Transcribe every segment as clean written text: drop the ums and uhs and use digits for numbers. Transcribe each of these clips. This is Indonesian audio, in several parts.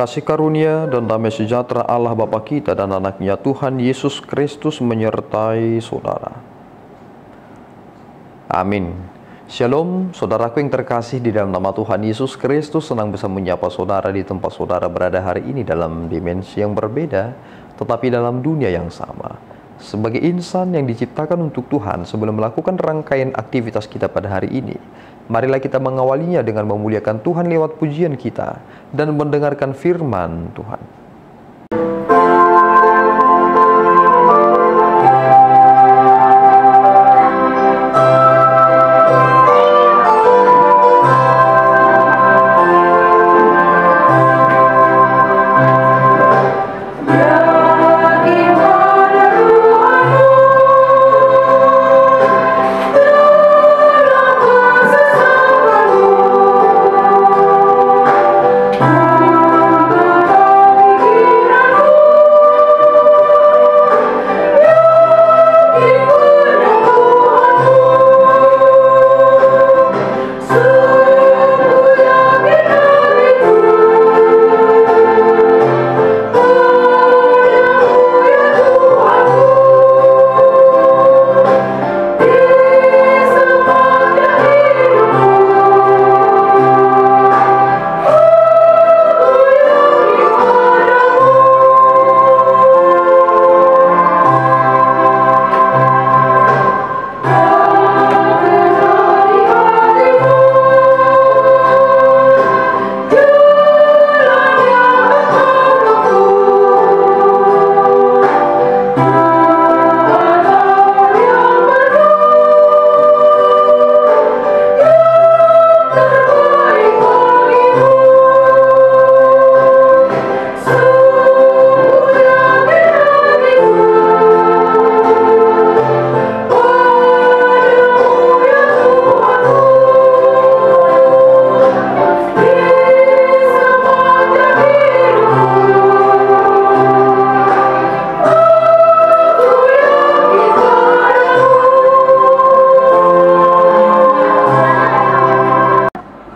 Kasih karunia dan damai sejahtera Allah Bapa kita dan anaknya Tuhan Yesus Kristus menyertai saudara. Amin. Shalom, saudaraku yang terkasih di dalam nama Tuhan Yesus Kristus. Senang bisa menyapa saudara di tempat saudara berada hari ini dalam dimensi yang berbeda, tetapi dalam dunia yang sama. Sebagai insan yang diciptakan untuk Tuhan, sebelum melakukan rangkaian aktivitas kita pada hari ini, marilah kita mengawalinya dengan memuliakan Tuhan lewat pujian kita dan mendengarkan firman Tuhan.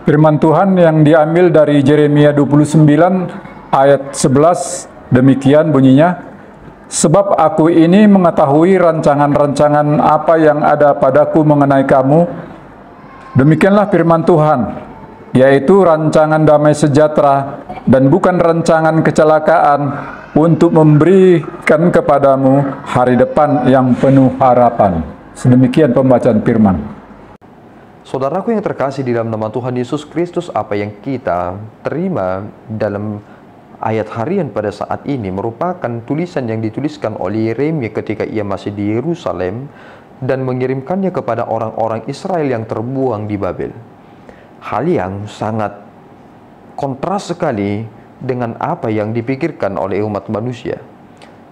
Firman Tuhan yang diambil dari Yeremia 29 ayat 11, demikian bunyinya, "Sebab aku ini mengetahui rancangan-rancangan apa yang ada padaku mengenai kamu, demikianlah firman Tuhan, yaitu rancangan damai sejahtera dan bukan rancangan kecelakaan, untuk memberikan kepadamu hari depan yang penuh harapan." Sedemikian pembacaan firman. Saudaraku yang terkasih di dalam nama Tuhan Yesus Kristus, apa yang kita terima dalam ayat harian pada saat ini merupakan tulisan yang dituliskan oleh Yeremia ketika ia masih di Yerusalem dan mengirimkannya kepada orang-orang Israel yang terbuang di Babel. Hal yang sangat kontras sekali dengan apa yang dipikirkan oleh umat manusia.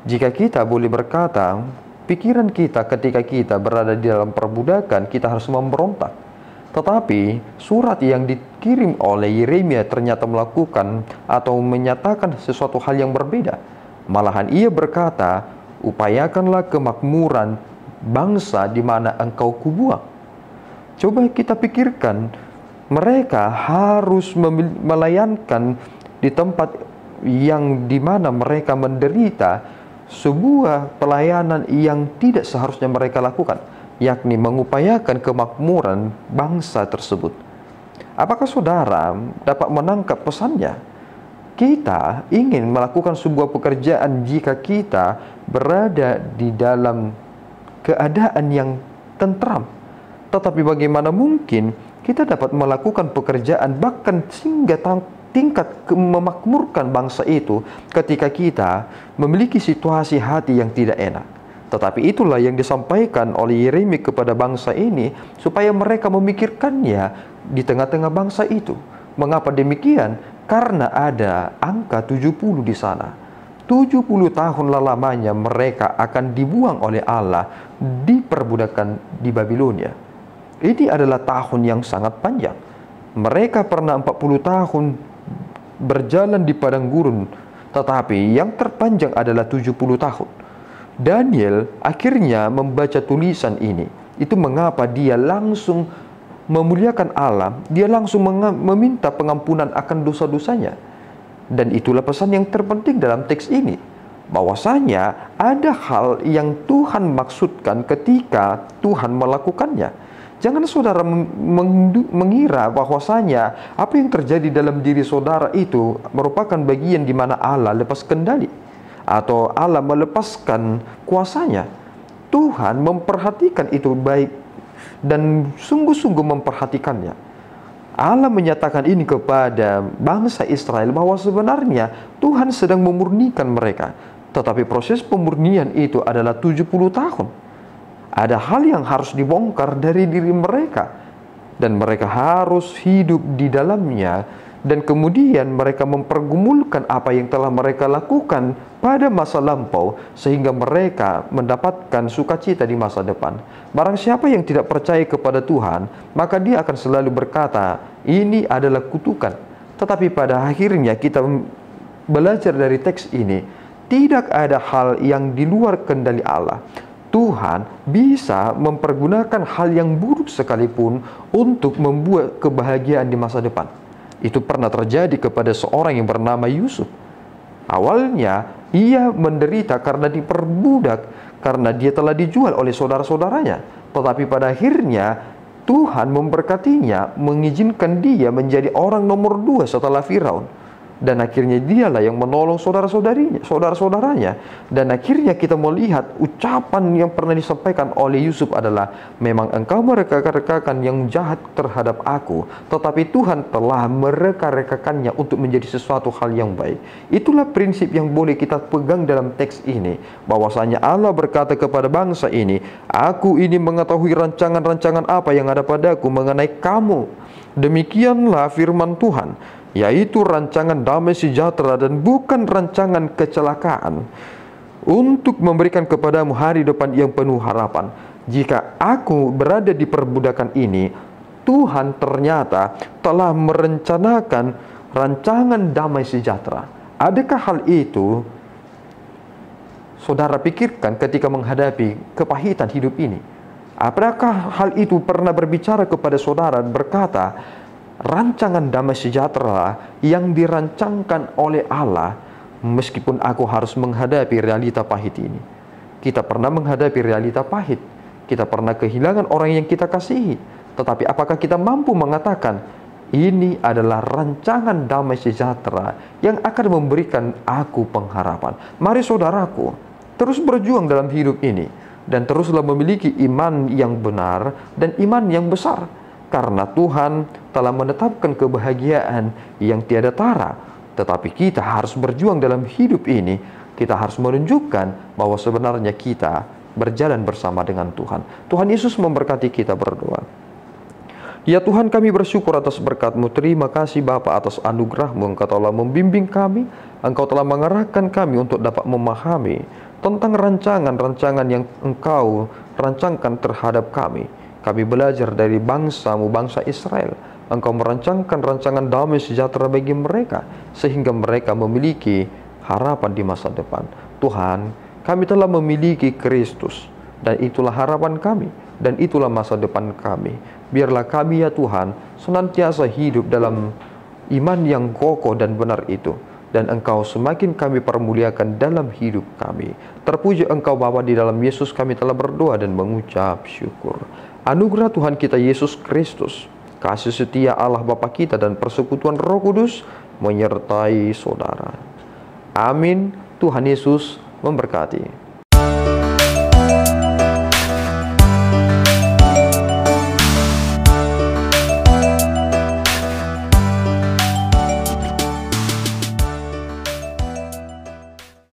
Jika kita boleh berkata, pikiran kita ketika kita berada di dalam perbudakan, kita harus memberontak. Tetapi surat yang dikirim oleh Yeremia ternyata melakukan atau menyatakan sesuatu hal yang berbeda. Malahan ia berkata, upayakanlah kemakmuran bangsa di mana engkau kubuang. Coba kita pikirkan, mereka harus melayankan di tempat yang di mana mereka menderita sebuah pelayanan yang tidak seharusnya mereka lakukan, yakni mengupayakan kemakmuran bangsa tersebut. Apakah saudara dapat menangkap pesannya? Kita ingin melakukan sebuah pekerjaan jika kita berada di dalam keadaan yang tentram. Tetapi bagaimana mungkin kita dapat melakukan pekerjaan bahkan hingga tingkat memakmurkan bangsa itu ketika kita memiliki situasi hati yang tidak enak? Tetapi itulah yang disampaikan oleh Yeremia kepada bangsa ini, supaya mereka memikirkannya di tengah-tengah bangsa itu. Mengapa demikian? Karena ada angka 70 di sana. 70 tahun lamanya mereka akan dibuang oleh Allah di perbudakan di Babilonia. Ini adalah tahun yang sangat panjang. Mereka pernah 40 tahun berjalan di padang gurun, tetapi yang terpanjang adalah 70 tahun. Daniel akhirnya membaca tulisan ini. Itu mengapa dia langsung memuliakan Allah, dia langsung meminta pengampunan akan dosa-dosanya. Dan itulah pesan yang terpenting dalam teks ini, bahwasanya ada hal yang Tuhan maksudkan ketika Tuhan melakukannya. Jangan saudara mengira bahwasanya apa yang terjadi dalam diri saudara itu merupakan bagian di mana Allah lepas kendali atau Allah melepaskan kuasanya. Tuhan memperhatikan itu baik dan sungguh-sungguh memperhatikannya. Allah menyatakan ini kepada bangsa Israel bahwa sebenarnya Tuhan sedang memurnikan mereka. Tetapi proses pemurnian itu adalah 70 tahun. Ada hal yang harus dibongkar dari diri mereka, dan mereka harus hidup di dalamnya, dan kemudian mereka mempergumulkan apa yang telah mereka lakukan pada masa lampau sehingga mereka mendapatkan sukacita di masa depan. Barang siapa yang tidak percaya kepada Tuhan, maka dia akan selalu berkata, ini adalah kutukan. Tetapi pada akhirnya kita belajar dari teks ini, tidak ada hal yang di luar kendali Allah. Tuhan bisa mempergunakan hal yang buruk sekalipun untuk membuat kebahagiaan di masa depan. Itu pernah terjadi kepada seorang yang bernama Yusuf. Awalnya ia menderita karena diperbudak, karena dia telah dijual oleh saudara-saudaranya. Tetapi pada akhirnya Tuhan memberkatinya, mengizinkan dia menjadi orang nomor 2 setelah Firaun. Dan akhirnya dialah yang menolong saudara-saudaranya. Dan akhirnya kita melihat ucapan yang pernah disampaikan oleh Yusuf adalah, memang engkau mereka-rekakan yang jahat terhadap aku, tetapi Tuhan telah mereka-rekakannya untuk menjadi sesuatu hal yang baik. Itulah prinsip yang boleh kita pegang dalam teks ini, bahwasanya Allah berkata kepada bangsa ini, aku ini mengetahui rancangan-rancangan apa yang ada padaku mengenai kamu. Demikianlah firman Tuhan, yaitu rancangan damai sejahtera dan bukan rancangan kecelakaan, untuk memberikan kepadamu hari depan yang penuh harapan. Jika aku berada di perbudakan ini, Tuhan ternyata telah merencanakan rancangan damai sejahtera. Adakah hal itu saudara pikirkan ketika menghadapi kepahitan hidup ini? Apakah hal itu pernah berbicara kepada saudara berkata, rancangan damai sejahtera yang dirancangkan oleh Allah, meskipun aku harus menghadapi realita pahit ini. Kita pernah menghadapi realita pahit, kita pernah kehilangan orang yang kita kasihi, tetapi apakah kita mampu mengatakan, ini adalah rancangan damai sejahtera yang akan memberikan aku pengharapan? Mari saudaraku, terus berjuang dalam hidup ini, dan teruslah memiliki iman yang benar dan iman yang besar, karena Tuhan telah menetapkan kebahagiaan yang tiada tara. Tetapi kita harus berjuang dalam hidup ini. Kita harus menunjukkan bahwa sebenarnya kita berjalan bersama dengan Tuhan. Tuhan Yesus memberkati kita. Berdoa. Ya Tuhan, kami bersyukur atas berkat-Mu. Terima kasih Bapa atas anugerah-Mu. Engkau telah membimbing kami, Engkau telah mengarahkan kami untuk dapat memahami tentang rancangan-rancangan yang Engkau rancangkan terhadap kami. Kami belajar dari bangsa-Mu, bangsa Israel. Engkau merancangkan rancangan damai sejahtera bagi mereka, sehingga mereka memiliki harapan di masa depan. Tuhan, kami telah memiliki Kristus, dan itulah harapan kami, dan itulah masa depan kami. Biarlah kami ya Tuhan senantiasa hidup dalam iman yang kokoh dan benar itu, dan Engkau semakin kami permuliakan dalam hidup kami. Terpuji Engkau Bapa, di dalam Yesus kami telah berdoa dan mengucap syukur. Anugerah Tuhan kita Yesus Kristus, kasih setia Allah Bapa kita, dan persekutuan Roh Kudus menyertai saudara. Amin. Tuhan Yesus memberkati.